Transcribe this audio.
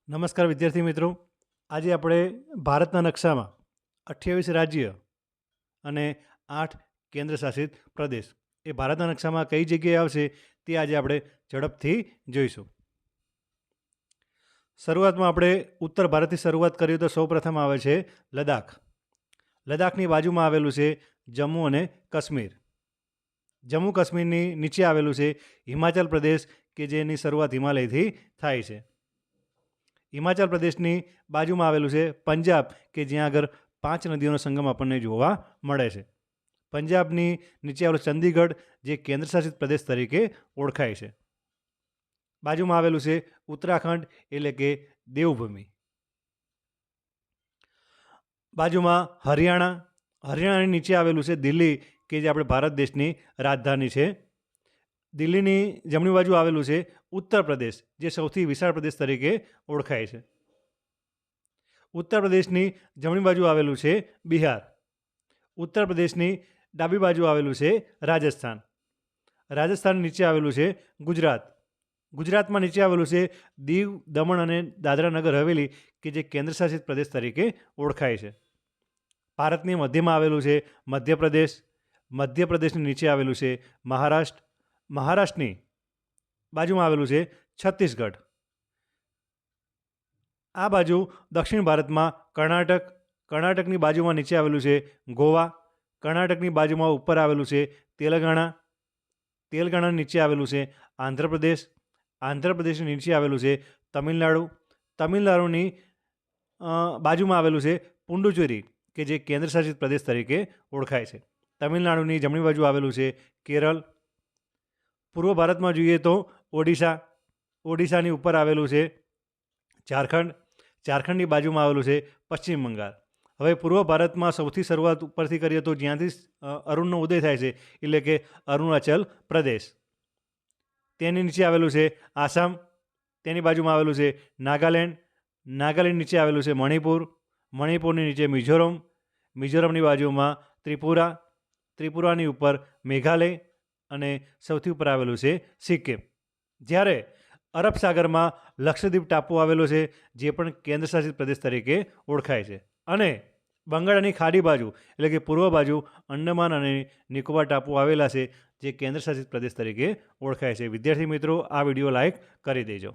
નમસ્કાર વિદ્યાર્થી મિત્રો. આજે આપણે ભારતના નકશામાં 28 રાજ્ય અને 8 કેન્દ્રશાસિત પ્રદેશ એ ભારતના નકશામાં કઈ જગ્યાએ આવશે તે આજે આપણે ઝડપથી જોઈશું. શરૂઆતમાં આપણે ઉત્તર ભારતથી શરૂઆત કરીએ તો સૌપ્રથમ આવે છે લદ્દાખ. લદ્દાખની બાજુમાં આવેલું છે જમ્મુ અને કાશ્મીર. જમ્મુ કાશ્મીરની નીચે આવેલું છે હિમાચલ પ્રદેશ કે જેની શરૂઆત હિમાલયથી થાય છે. હિમાચલ પ્રદેશની બાજુમાં આવેલું છે પંજાબ કે જ્યાં આગળ 5 નદીઓનો સંગમ આપણને જોવા મળે છે. પંજાબની નીચે આવેલું ચંદીગઢ જે કેન્દ્રશાસિત પ્રદેશ તરીકે ઓળખાય છે. બાજુમાં આવેલું છે ઉત્તરાખંડ એટલે કે દેવભૂમિ. બાજુમાં હરિયાણા. હરિયાણાની નીચે આવેલું છે દિલ્હી કે જે આપણે ભારત દેશની રાજધાની છે. દિલ્હીની જમણી બાજુ આવેલું છે ઉત્તર પ્રદેશ જે સૌથી વિશાળ પ્રદેશ તરીકે ઓળખાય છે. ઉત્તર પ્રદેશની જમણી બાજુ આવેલું છે બિહાર. ઉત્તર પ્રદેશની ડાબી બાજુ આવેલું છે રાજસ્થાન. રાજસ્થાન નીચે આવેલું છે ગુજરાત. ગુજરાતમાં નીચે આવેલું છે દીવ, દમણ અને દાદરા નગર હવેલી કે જે કેન્દ્રશાસિત પ્રદેશ તરીકે ઓળખાય છે. ભારતની મધ્યમાં આવેલું છે મધ્યપ્રદેશ. મધ્યપ્રદેશની નીચે આવેલું છે મહારાષ્ટ્ર. મહારાષ્ટ્રની બાજુમાં આવેલું છે છત્તીસગઢ. આ બાજુ દક્ષિણ ભારતમાં કર્ણાટક. કર્ણાટકની બાજુમાં નીચે આવેલું છે ગોવા. કર્ણાટકની બાજુમાં ઉપર આવેલું છે તેલંગાણા. તેલંગાણાની નીચે આવેલું છે આંધ્રપ્રદેશ. આંધ્રપ્રદેશની નીચે આવેલું છે તમિલનાડુ. તમિલનાડુની બાજુમાં આવેલું છે પુડુચેરી કે જે કેન્દ્રશાસિત પ્રદેશ તરીકે ઓળખાય છે. તમિલનાડુની જમણી બાજુ આવેલું છે કેરળ. પૂર્વ ભારતમાં જોઈએ તો ઓડિશા. ઓડિશાની ઉપર આવેલું છે ઝારખંડ. ઝારખંડની બાજુમાં આવેલું છે પશ્ચિમ બંગાળ. હવે પૂર્વ ભારતમાં સૌથી શરૂઆત ઉપરથી કરીએ તો જ્યાંથી અરુણનો ઉદય થાય છે એટલે કે અરુણાચલ પ્રદેશ. તેની નીચે આવેલું છે આસામ. તેની બાજુમાં આવેલું છે નાગાલેન્ડ. નાગાલેન્ડ નીચે આવેલું છે મણિપુર. મણિપુરની નીચે મિઝોરમ. મિઝોરમની બાજુમાં ત્રિપુરા. ત્રિપુરાની ઉપર મેઘાલય અને સૌથી ઉપર આવેલું છે સિક્કિમ. જ્યારે અરબ સાગરમાં લક્ષદ્વીપ ટાપુ આવેલો છે જે પણ કેન્દ્રશાસિત પ્રદેશ તરીકે ઓળખાય છે. અને બંગાળની ખાડી બાજુ એટલે કે પૂર્વ બાજુ અંડમાન અને નિકોબાર ટાપુ આવેલા છે જે કેન્દ્રશાસિત પ્રદેશ તરીકે ઓળખાય છે. વિદ્યાર્થી મિત્રો, આ વિડીયો લાઈક કરી દેજો.